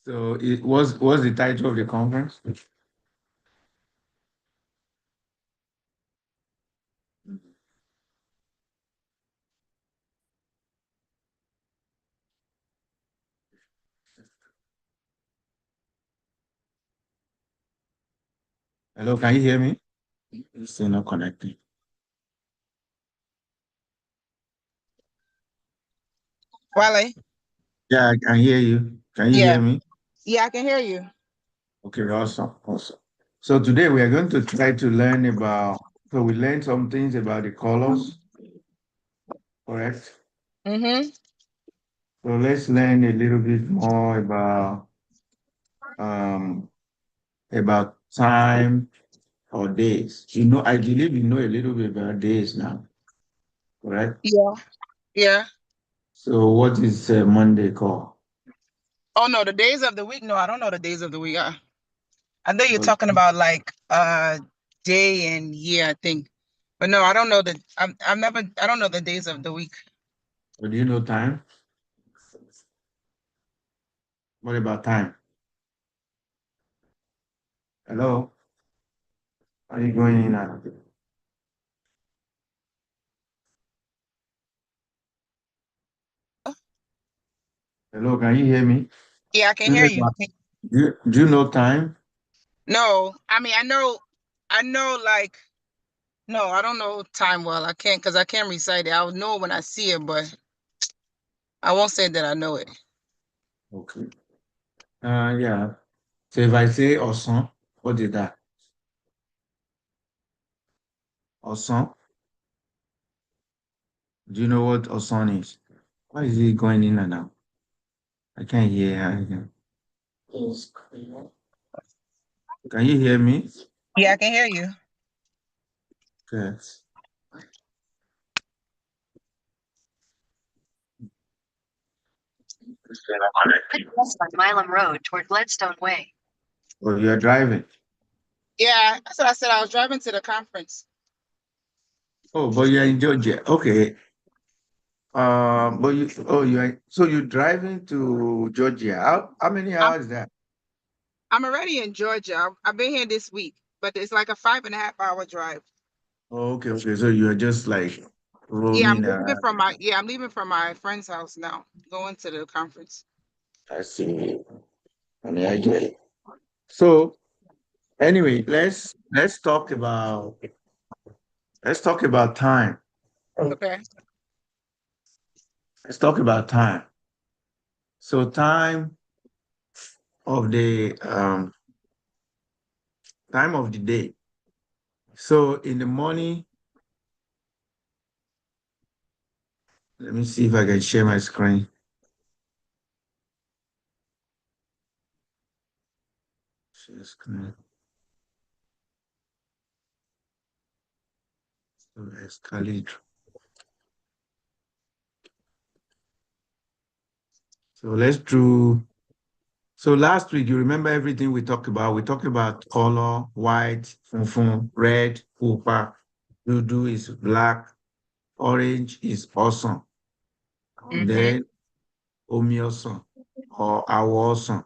So it was the title of the conference? Hello, can you hear me? It's still not connecting. Wale? Yeah, I can hear you. Can you hear Yeah. me? Yeah, I can hear you. Okay, awesome, awesome. So today we are going to try to learn about, so we learned some things about the colors, correct? Mm-hmm. So let's learn a little bit more um about time or days. I believe you know a little bit about days now, correct? Yeah. Yeah. So what is Monday called? Oh no, the days of the week. No, I don't know the days of the week. I know you're What, talking about like day and year, I think. But no, I don't know I don't know the days of the week. or do you know time? What about time? Hello? Are you going in and out? Hello, can you hear me? Yeah, I can Do hear you you. know, do you know time? No, I mean I know like no, I don't know time well. I can't because I can't recite it. I'll know when I see it, but I won't say that I know it. Okay. Yeah. So if I say Osan, what is that? Osan? Do you know what Osan is? Why is it going in and out? I can't hear anything. Can you hear me? Yeah, I can hear you. Okay. West on Milam Road toward Gladstone Way. Oh, you're driving. Yeah, that's what I said. I was driving to the conference. Oh, but you're in Georgia. Okay. But so you're driving to Georgia. How many I'm hours is that? I'm already in Georgia. I've been here this week, but it's like a 5.5 hour drive. Oh, okay, okay. So you're just like Yeah, roaming around. I'm leaving from my friend's house now, going to the conference. I see. I mean, I get it. So anyway, let's talk about time. Okay. Let's talk about time. So of the time of the day. So in the morning, let me see if I can share my screen. Share screen. So escalate. So let's do. So last week, you remember everything we talked about? We talked about color, white, funfun, red, pupa, dudu is black, orange is awesome. Mm-hmm. Then omi awesome or our awesome.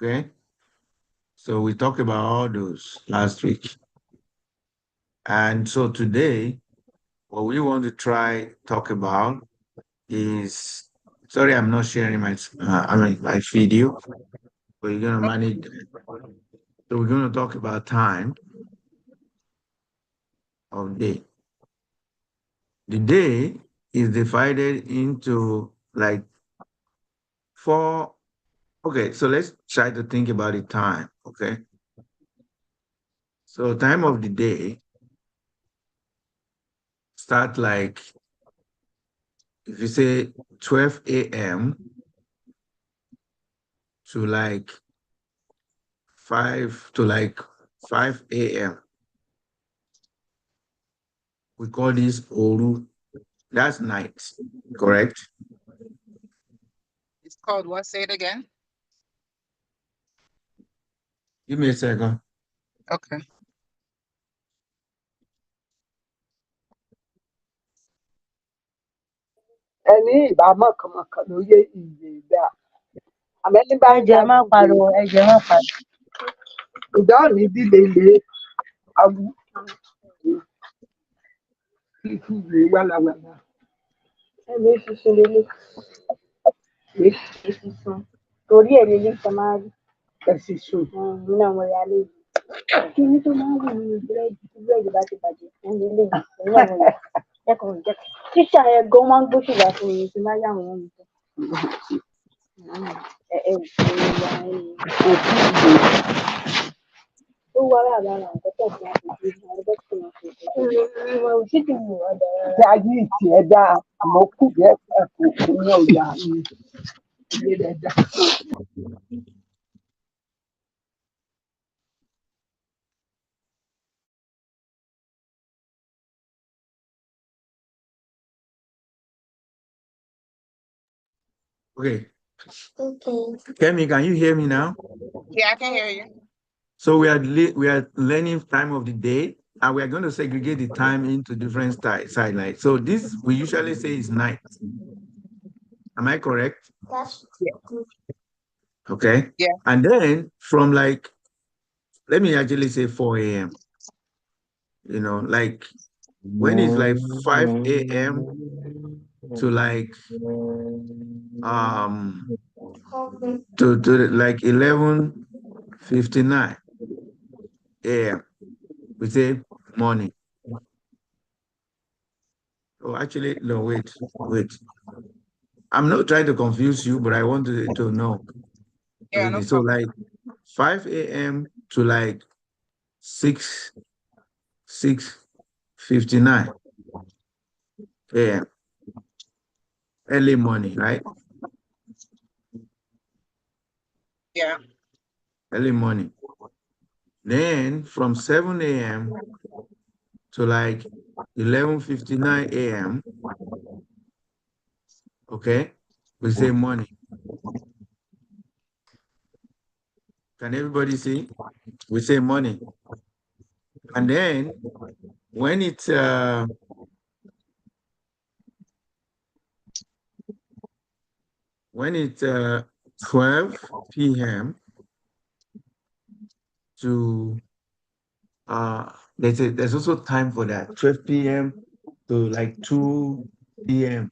Okay. So we talked about all those last week. And so today, what we want to try talk about is, sorry, I'm not sharing my video, but you're gonna manage. So we're gonna talk about time of day. The day is divided into like four. Okay, so let's try to think about the time. Okay, so time of the day start like if you say 12 a.m. to like 5 a.m. We call this Oru. That's night, correct? It's called what? Say it again. Give me a second. Okay. ẹni ìbámọ̀ kànmọ̀kàn ló yé iye ìgbà àmẹ́ni bá ń Ẹ̀jẹ̀ má pariwo, ẹ̀jẹ̀ má pariwo. ìdáhùn ní dílé ilé abu fífi ìwé wàlàwàlà Ẹ̀mí sísun lélẹ̀, pé sísun. Torí ẹ̀ lélẹ̀ ṣe máa rí. ẹ̀sìn sùn. Nínú àwọn ẹ̀yà lè. Kíní tó máa ń wù nínú búrẹ́dì tí búrẹ́dì bá ti bàjẹ́, òun lélẹ̀ yìí. Nínú àwọn ẹ̀yà. Jẹ́kọ̀ọ́ jẹ́. Tíṣà yẹn gan máa ń gbóṣùbà fún mi tí máa yà wọ́n mi tán. Òkú ìwé Ó wá lára nǹkan tó fi àpò sí àwọn dókítà náà fi ìwọ̀n òṣìṣẹ́ mi wà dára. tí ayé ìtì ẹ̀ dá àmọ́ kù bẹ́ẹ̀ kò fún yàn ọ̀yà mi ilé rẹ̀ dá. Okay. Kemi, can you hear me now? Yeah, I can hear you. So we are learning time of the day, and we are going to segregate the time into different sidelights. So this we usually say is night. Am I correct? Okay. Yeah. And then from like, let me actually say 4 a.m. You know, like when it's like 5 a.m. to like to like 11:59 a.m. we say morning. Oh, actually, no, wait. I'm not trying to confuse you, but I want to know. Yeah, no So problem. like 5 a.m. to like 6:59 a.m. early morning, right? Yeah. Early morning. Then from 7 a.m. to like 11:59 a.m. Okay, we say morning. Can everybody see? We say morning. And then when it's 12 p.m. to there's also time for that 12 p.m. to like 2 p.m.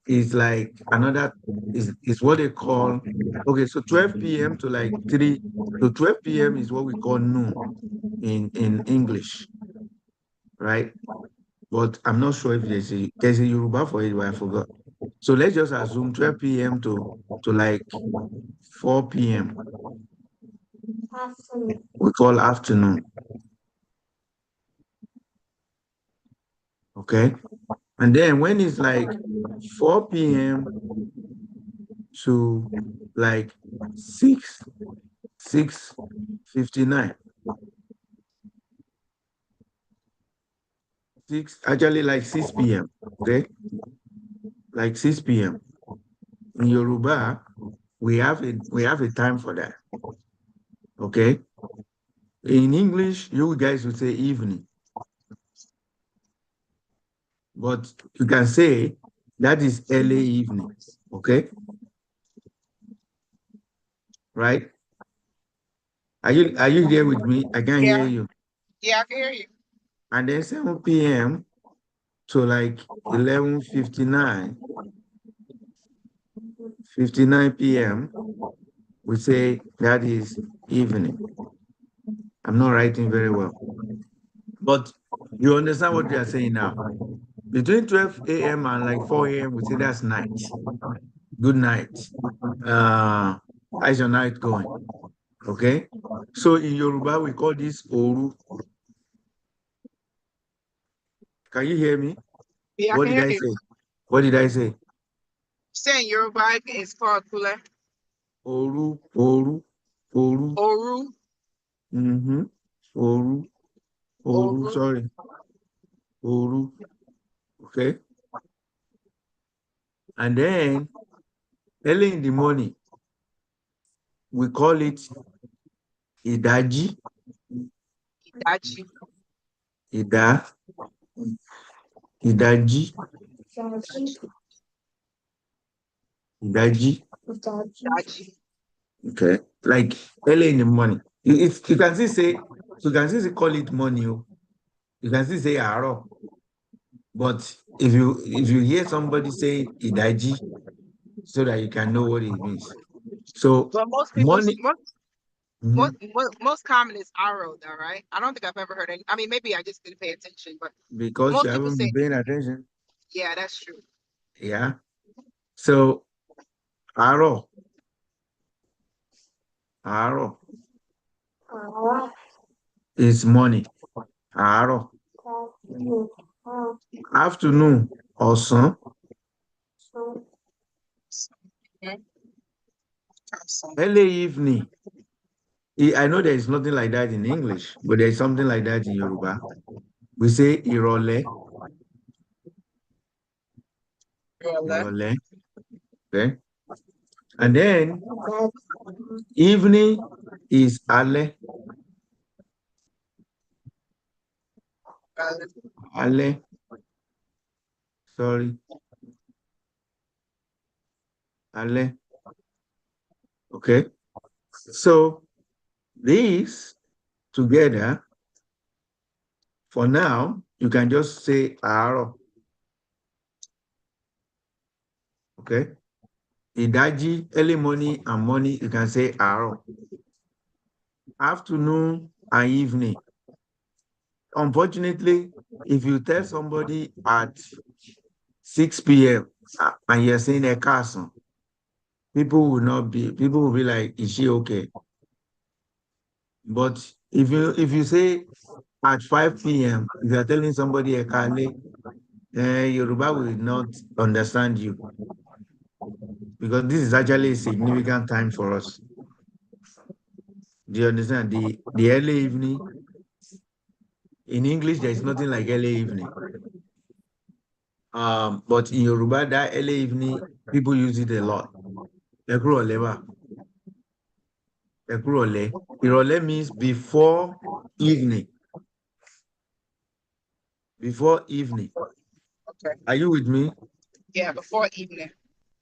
Is like another is what they call, okay, so 12 p.m. to like 3, so 12 p.m. is what we call noon in English, right? But I'm not sure if there's a Yoruba for it, but I forgot. So let's just assume 12 p.m. to like 4 p.m. we call afternoon. Okay. And then when it's like 4 p.m. to like 6:59. Actually like 6 p.m. Okay. Like 6 p.m. In Yoruba, we have a time for that. Okay. In English, you guys would say evening. But you can say that is early evening. Okay. Right? Are you there with me? I can't hear you. Yeah, I can hear you. And then 7 p.m. to like 11:59, 59 p.m. we say that is evening. I'm not writing very well. But you understand what we are saying now. Between 12 a.m. and like 4 a.m. we say that's night. Good night. How's your night going? Okay. So in Yoruba, we call this Oru. Can you hear me? Yeah, I What can did hear I you. say? What did I say? Saying Yoruba is called Kule. Oru. Oru. Mm-hmm. Oru, sorry. Oru. Okay. And then early in the morning, we call it Idaji. Idachi. Idaji. Daji. Daji. Okay. Like early in the morning. You can still say, call it morning. You can still say aro. But if you hear somebody say idaji, so that you can know what it means. So But most people, morning. Mhm. most common is Aro, though, right? I don't think I've ever heard any. I mean, maybe I just didn't pay attention, but Because you most people haven't been say, paying attention. yeah, that's true. Yeah. So aro. Aro is morning. Aro. Afternoon. Ọ̀sán. Mhm. Awesome. Early evening. I know there is nothing like that in English, but there is something like that in Yoruba. We say ìrọ̀lẹ́. Roller. Ìrọ̀lẹ́. Okay. And then evening is alẹ́. Roller. Alẹ́. Sorry. Alẹ́. Okay. So these together, for now, you can just say àárọ̀. Okay. Ìdájí, early morning and morning, you can say àárọ̀. Afternoon and evening. Unfortunately, if you tell somebody at 6 p.m. And you're saying a castle, people will be like, is she okay? But if you say at 5 p.m., if you're telling somebody a kale, Yoruba will not understand you, because this is actually a significant time for us. Do you understand? The early evening, in English, there is nothing like early evening. But in Yoruba, that early evening, people use it a lot. Ekurole. Ìrọ̀lẹ́ means before evening. Before evening. Okay. Are you with me? Yeah, before evening.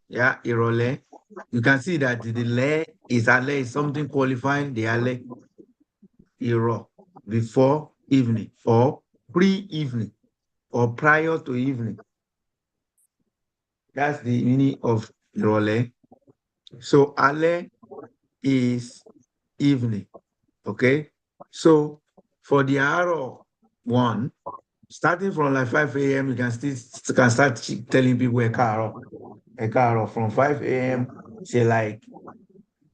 Yeah, ìrọ̀lẹ́. You can see that the le is alẹ́, is something qualifying the alẹ́. Ìrọ̀, before evening, or pre-evening, or prior to evening. That's the meaning of ìrọ̀lẹ́. So alẹ́ is evening. Okay. So for the àárọ̀ one, starting from like 5 a.m., you can start telling people a káàárọ̀ from 5 a.m. till like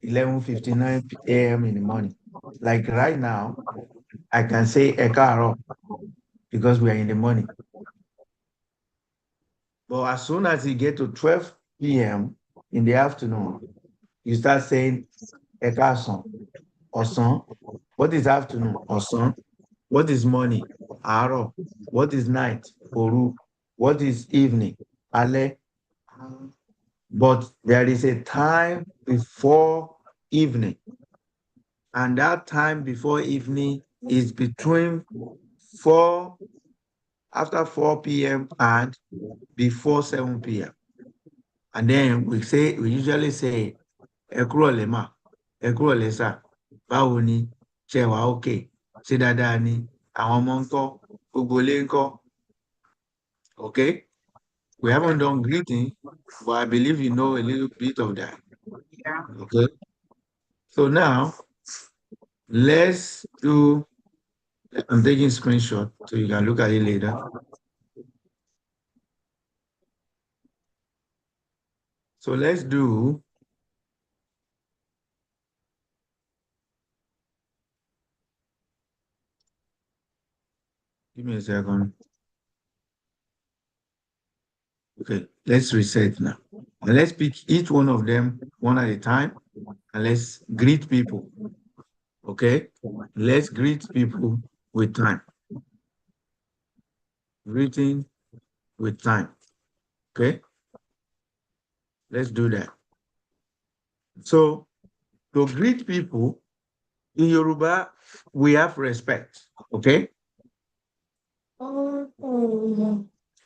11:59 a.m. in the morning. Like right now, I can say a káàárọ̀ because we are in the morning. But as soon as you get to 12 p.m. in the afternoon, you start saying ẹ káàsán, ọ̀sán. What is afternoon? Ọ̀sán. What is morning? Àárọ̀. What is night? Òru. What is evening? Alẹ́. But there is a time before evening. And that time before evening is between after 4 p.m. and before 7 p.m. And then we usually say, ẹ kúrọ̀lẹ́ mà, ẹ kúrọ̀lẹ́ sà, báwo ni, ṣé wà okay, ṣé dáadáa ni, àwọn ọmọ ńkọ́, gbogbo ilé ńkọ́. Okay? We haven't done greeting, but I believe you know a little bit of that. Yeah. Okay? So now, let's do, I'm taking screenshot so you can look at it later. So let's do, give me a second. Okay, let's reset now. And let's pick each one of them one at a time, and let's greet people. Okay? Let's greet people with time. Greeting with time. Okay? Let's do that. So, to greet people, in Yoruba, we have respect. Okay?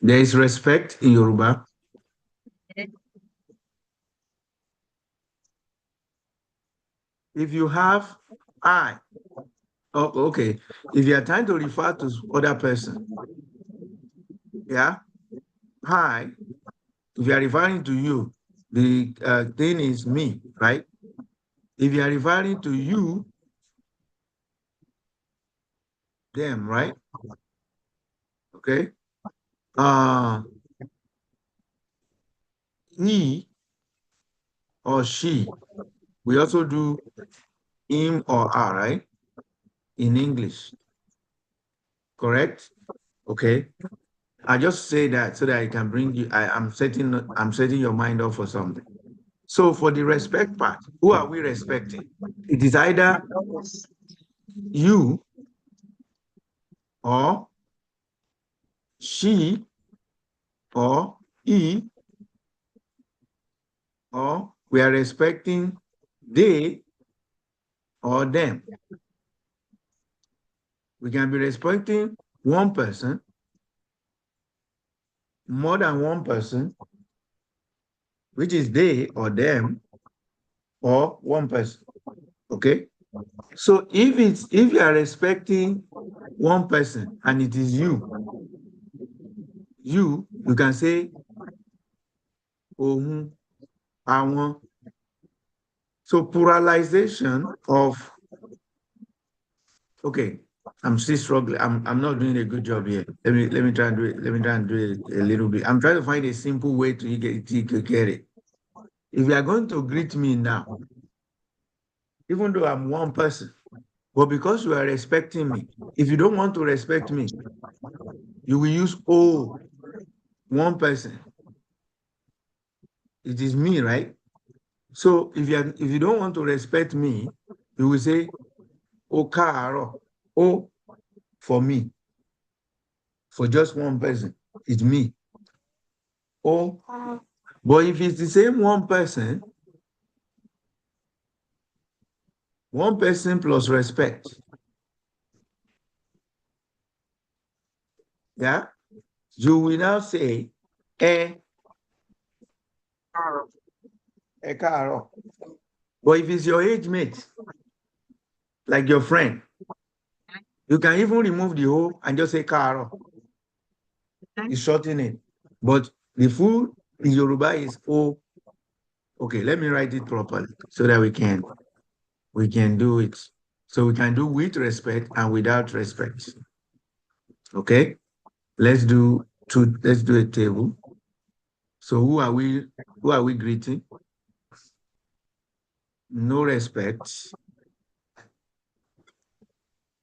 There is respect in Yoruba. If you have I, oh, okay. If you are trying to refer to other person, yeah, I. If you are referring to you, the thing is me, right? If you are referring to you, them, right? Okay. He or she. We also do him or her, right? In English, correct? Okay. I just say that so that I can bring you. I'm setting your mind up for something. So for the respect part, who are we respecting? It is either you or she or he, or we are respecting they or them. We can be respecting one person, more than one person, which is they or them, or one person. Okay. So if you are respecting one person and it is you can say ohun, àwọn. So pluralization of, okay, I'm still struggling. I'm not doing a good job here. Let me try and do it. Let me try and do it a little bit. I'm trying to find a simple way to get it. If you are going to greet me now, even though I'm one person, but because you are respecting me, if you don't want to respect me, you will use oh, one person. It is me, right? So if you don't want to respect me, you will say o káàárọ̀, o for me, for just one person, it's me. O, but if it's the same one person plus respect, yeah, you will now say ẹ káàárọ̀. But if it's your age mate, like your friend, you can even remove the O and just say káàárọ̀. You shorten it. But the full in Yoruba is O. Okay, let me write it properly so that we can do it. So we can do with respect and without respect. Okay, let's do a table. So who are we greeting? No respect,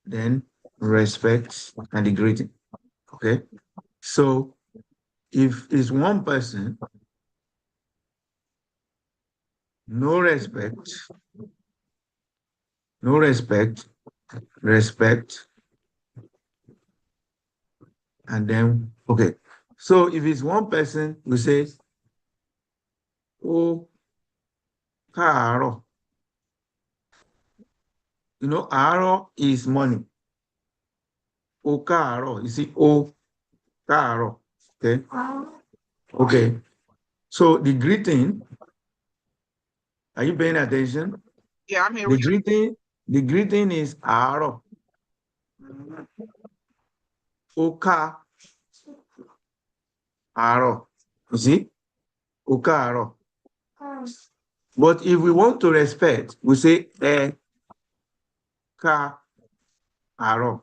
then respect and the greeting. Okay, so if it's one person, no respect, respect, and then okay. So if it's one person, we say ó káàárọ̀. You know, àárọ̀ is morning. Ó káàárọ̀, you see, ó káàárọ̀. Okay. Okay. So the greeting, are you paying attention? Yeah, I'm here The with you. greeting is àárọ̀. Ó káàárọ̀. You see? Ó káàárọ̀. But if we want to respect, we say ẹ káàárọ̀.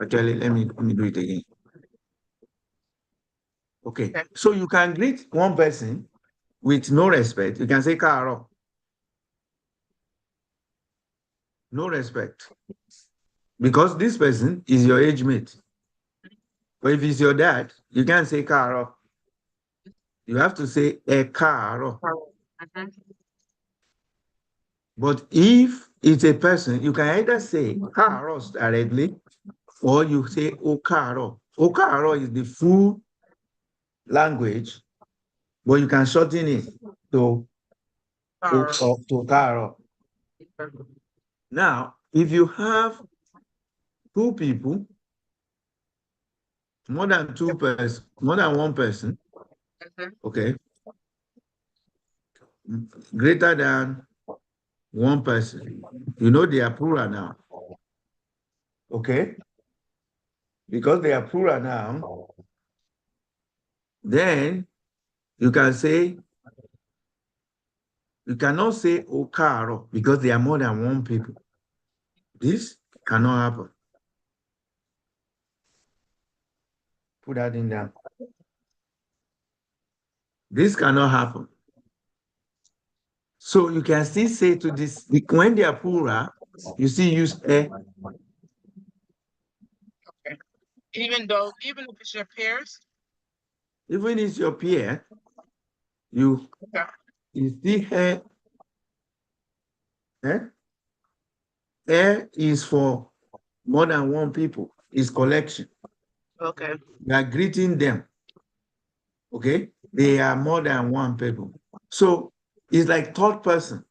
Actually, let me do it again. Okay. So you can greet one person with no respect. You can say káàárọ̀. No respect. Because this person is your age mate. But if it's your dad, you can't say káàárọ̀. You have to say ẹ káàárọ̀. But if it's a person, you can either say káàárọ̀ directly or you say ó káàárọ̀. Ó káàárọ̀ is the full language, but you can shorten it to káàárọ̀. Now, if you have two people, more than one person, okay, greater than one person, you know they are plural now. Okay? Because they are plural now, then you can say, you cannot say okaro because there are more than one people. This cannot happen. Put that in there. This cannot happen. So you can still say to this, when they are plural, you still use a. Okay. Even if it's your peers. Even if it's your peer, you still have eh? A is for more than one people. It's collection. Okay. You are greeting them. Okay? They are more than one people. So it's like third person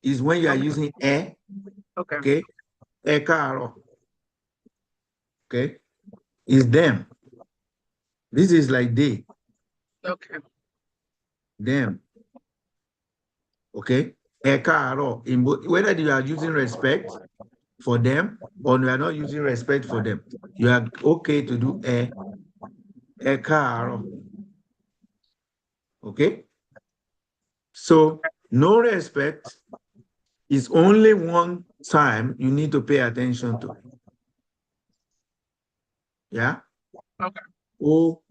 is when you are using a. Okay. Okay? A car. Okay? Is them. This is like they. Okay. Them. Okay? A car. Whether you are using respect for them or you are not using respect for them, you are okay to do a car. Okay? So no respect is only one time you need to pay attention to. Yeah? Okay. O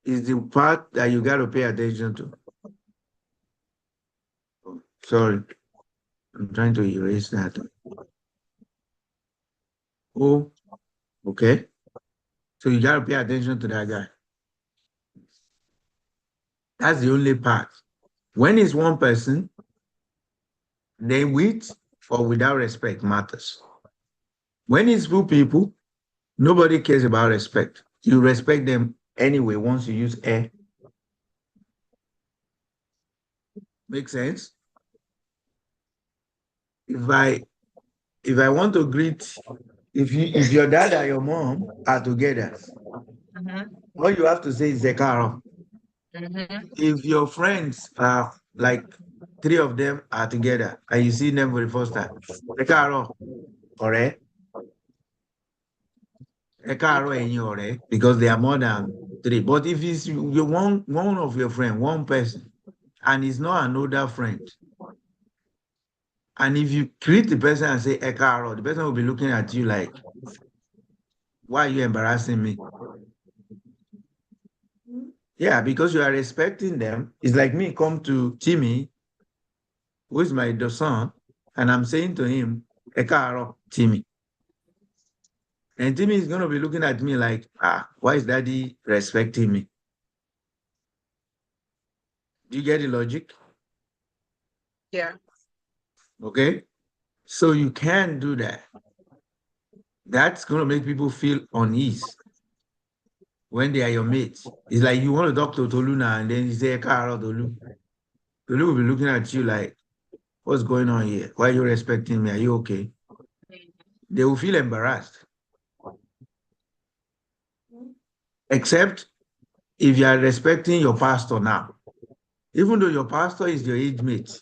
is the part that you got to pay attention to. Oh, sorry, I'm trying to erase that. O, okay? So you got to pay attention to that guy. That's the only part. When it's one person, then with or without respect matters. When it's two people, nobody cares about respect. You respect them anyway once you use a. Make sense? If I want to greet, if your dad and your mom are together, all you have to say is Zekaro. If your friends are like three of them are together and you see them for the first time, Zekaro, alright? Zekaro and alright, because they are more than three. But if it's you one of your friend, one person, and it's not an older friend, and if you greet the person and say Ekaro, the person will be looking at you like, why are you embarrassing me? Yeah, because you are respecting them. It's like me come to Timmy, who is my son, and I'm saying to him, Ekaro, Timmy. And Timmy is going to be looking at me like, why is daddy respecting me? Do you get the logic? Yeah. Okay. So you can do that. That's going to make people feel unease when they are your mates. It's like you want to talk to Tolu now and then you say, Ekaro, Tolu. Tolu will be looking at you like, what's going on here? Why are you respecting me? Are you okay? They will feel embarrassed. Except if you are respecting your pastor now, even though your pastor is your age mate,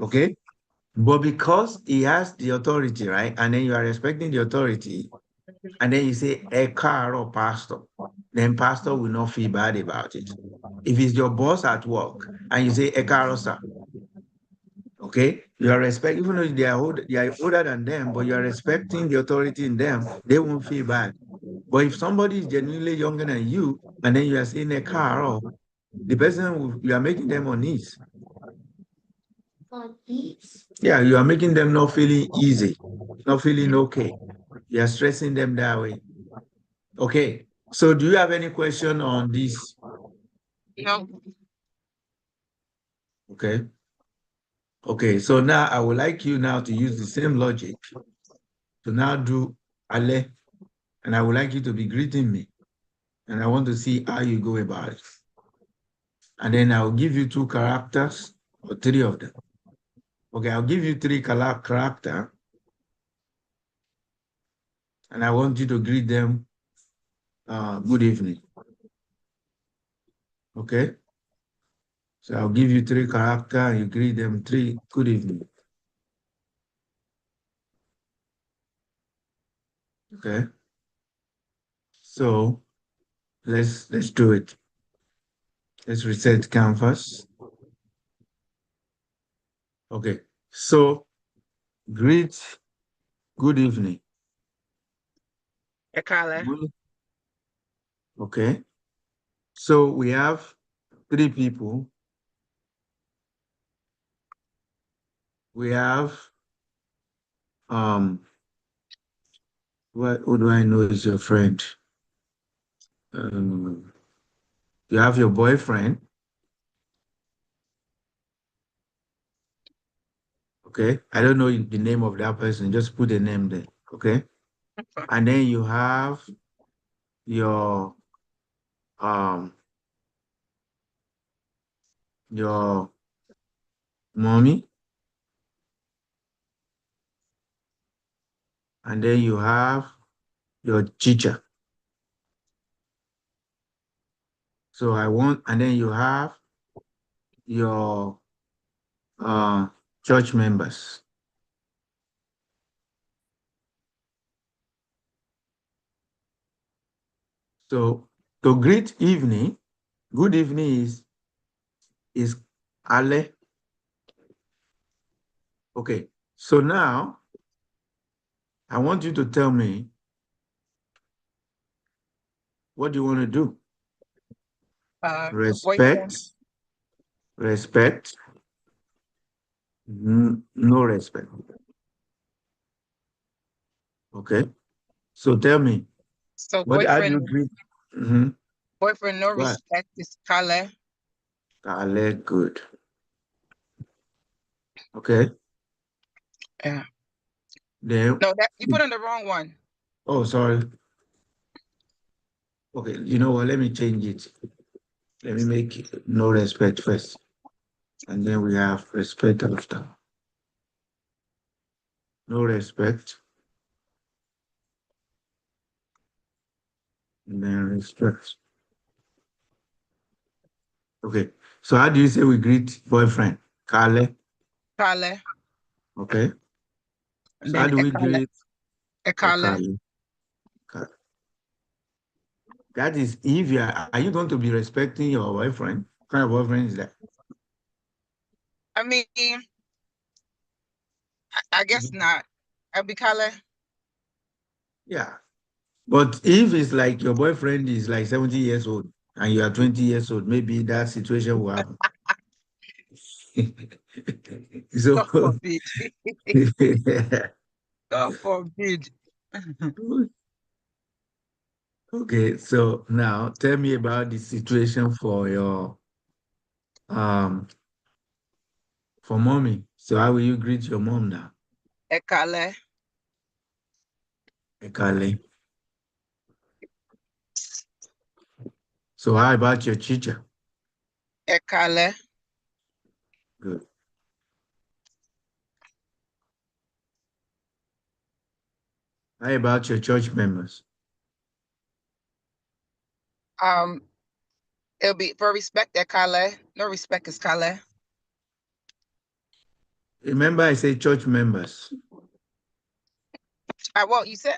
okay? But because he has the authority, right? And then you are respecting the authority, and then you say, a car or pastor, then pastor will not feel bad about it. If it's your boss at work and you say, a car, sir, okay? You are respecting, even though they are older than them, but you are respecting the authority in them, they won't feel bad. But if somebody is genuinely younger than you, and then you are saying a car, or the person you are making them unease. Yeah, you are making them not feeling easy, not feeling okay. You are stressing them that way. Okay. So do you have any question on this? No. Okay. Okay. So now I would like you now to use the same logic to now do Ale, and I would like you to be greeting me. And I want to see how you go about it. And then I'll give you two characters or three of them. Okay, I'll give you three character, and I want you to greet them good evening. Okay? So I'll give you 3 characters and you greet them 3 good evening. Okay. So let's do it. Let's reset canvas. Okay. So greet good evening. Ekale. Okay. So we have 3 people. We have who do I know is your friend? You have your boyfriend. Okay. I don't know the name of that person. Just put the name there. Okay. And then you have your your mommy, and then you have your teacher. So and then you have your church members. So to greet evening, good evening is Ale. Okay. So now I want you to tell me, what do you want to do? Boyfriend. Respect, no respect. Okay. So tell me, So how do you boyfriend, greet? Mm-hmm. boyfriend, no What? respect is Kale. Ale, good. Okay. Yeah. Then, No, that you put on the wrong one. oh, sorry. Okay, you know what? Let me change it. Let me make it no respect first. And then we have respect after. No respect. And then respect. Okay. So how do you say we greet boyfriend? Kale. Kale. Okay. And So how then do we Ekale. greet Ekale. Ekale? Kale. That is if are you going to be respecting your boyfriend? What kind of boyfriend is that? I mean, I guess not. I'll be Kale. Yeah. But if it's like your boyfriend is like 70 years old and you are 20 years old, maybe that situation will happen. God So forbid. God forbid. okay, so now tell me about the situation for your for mommy. So how will you greet your mom now? Ekale. Ekale. So how about your teacher? Ekale. Good. How about your church members? Um, it'll be for respect Ekale. No respect is Kale. Remember I said church members. Well, you said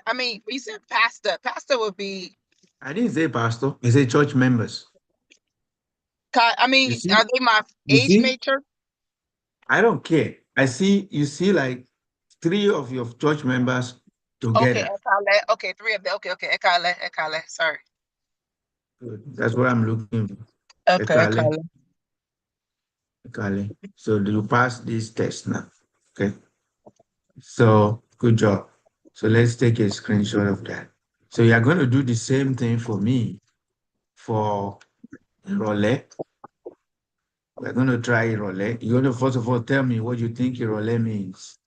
pastor. Pastor would be. I didn't say pastor, I said church members. You see, Are they my you age see, mature? I don't care. You see like 3 of your church members Okay, together. Ekale. Okay, three of them. Okay, Ekale. Ekale. Sorry. Good. That's what I'm looking for. Okay, Ekale, Ekale. Ekale. So you pass this test now. Okay. So good job. So let's take a screenshot of that. So you're going to do the same thing for me for Irole. We're going to try Irole. You're going to first of all tell me what you think Irole means.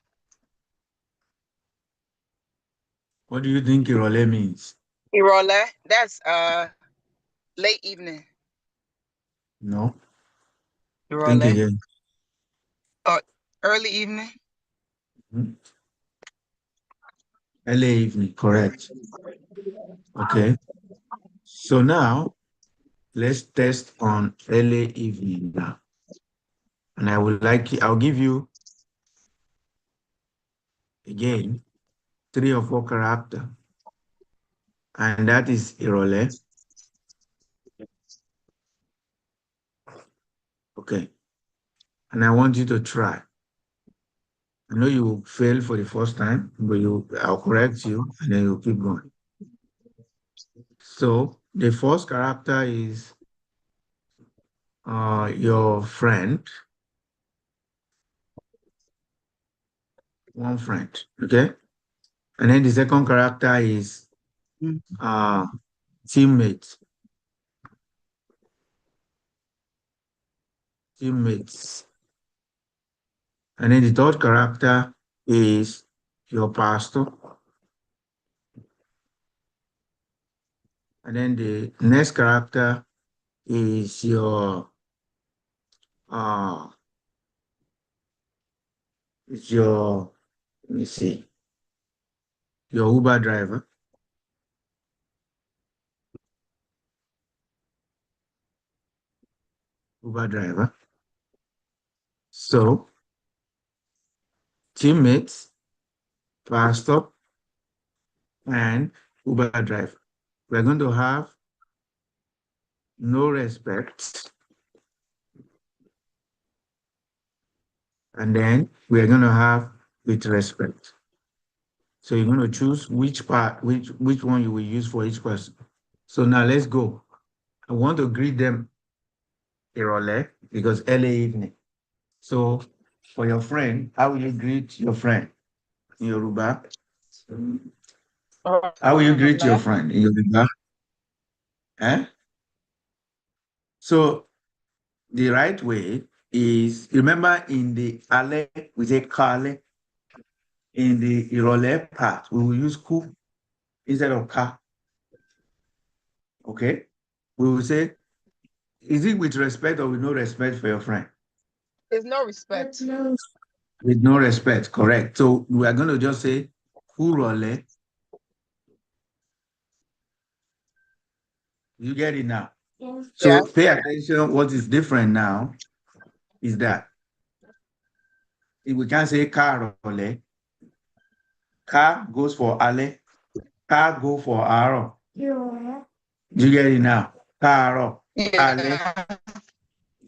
What do you think Irole means? Irole. That's late evening. No? Think Irole. again. Early evening. Hmm? LA evening, correct. Okay. So now let's test on LA evening now. And I'll give you again 3 or 4 character. And that is Irole. Okay. And I want you to try. I know you will fail for the first time, but I'll correct you and then you'll keep going. So the first character is your friend. One friend. Okay. And then the second character is teammate. Teammates. And then the third character is your pastor. And then the next character is your let me see, your Uber driver. Uber driver. So teammates, pastor, and Uber driver. We're going to have no respect. And then we're going to have with respect. So you're going to choose which one you will use for each person. So now let's go. I want to greet them Irole because early evening. So for your friend, how will you greet your friend in Yoruba? How will you greet your friend in Yoruba? Eh? So the right way is, remember in the ale, we say kale. In the Irole part, we will use ku instead of ka. Okay? We will say, is it with respect or with no respect for your friend? There's no respect. With no respect, correct. So we are going to just say kurole. You get it now? So Yeah. pay attention. What is different now is that if we can say karole, ka goes for ale, ka go for aro. Do you get it now? Karo, ale. Yeah.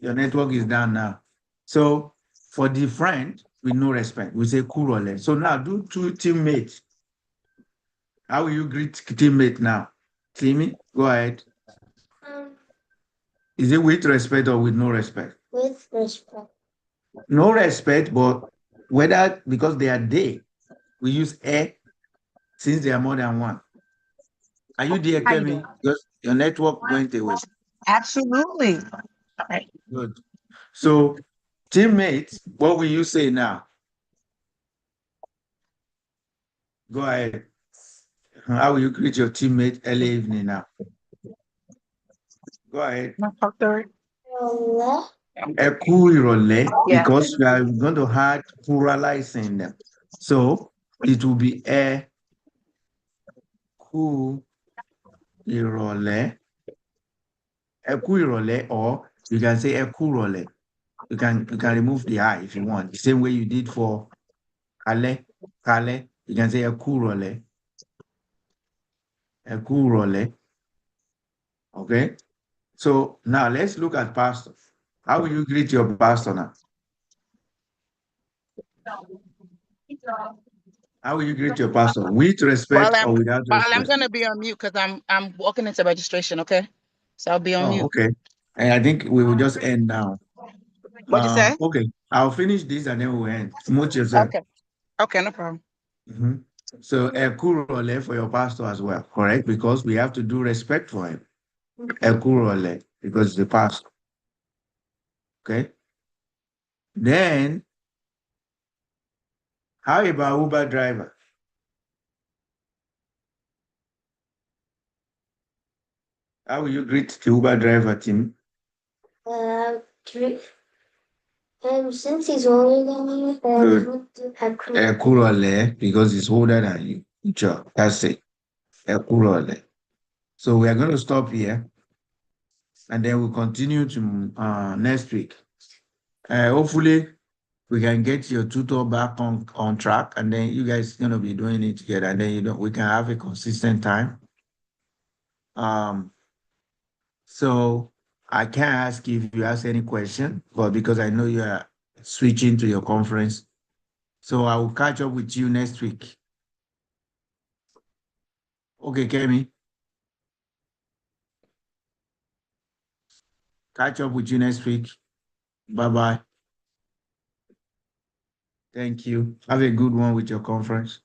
Your network is down now. So for the friend, with no respect, we say kurole. So now do two teammates. How will you greet teammate now? Timmy, go ahead. Is it with respect or with no respect? With respect. No respect, but whether because they are they, we use a since there are more than one. Are you there, How you Kemi? doing? Because your network went away. Absolutely. All right. Good. So teammates, what will you say now? Go ahead. How will you greet your teammate early evening now? Go ahead. Eku irole, Yeah. because we are going to add pluralizing them. So it will be eku irole, eku irole, or you can say eku role. You can remove the I if you want. The same way you did for kale, kale. You can say eku role, eku role. Okay. So now let's look at pastor. How will you greet your pastor now? How will you greet your pastor? With While respect I'm or without while I'm respect? gonna be on mute because I'm walking into registration. Okay, so I'll be on Oh, mute. okay. And I think we will just end now. What'd you say? Okay. I'll finish this and then we'll end. Mute yourself. Okay. Okay, no problem. Mhm. So a kurole for your pastor as well, correct? Because we have to do respect for him. A kurole, because he's the pastor. Okay. Then how about Uber driver? How will you greet the Uber driver, Tim? Since he's older than me, Good. I A kurole, because he's older than you. Sure, that's it. A kurole. So we are going to stop here and then we'll continue to next week. Hopefully, we can get your tutor back on track, and then you guys gonna be doing it together, and then we can have a consistent time. So I can't ask if you ask any question, but because I know you are switching to your conference, so I will catch up with you next week. Okay, Kemi. Catch up with you next week. Bye-bye. Thank you. Have a good one with your conference.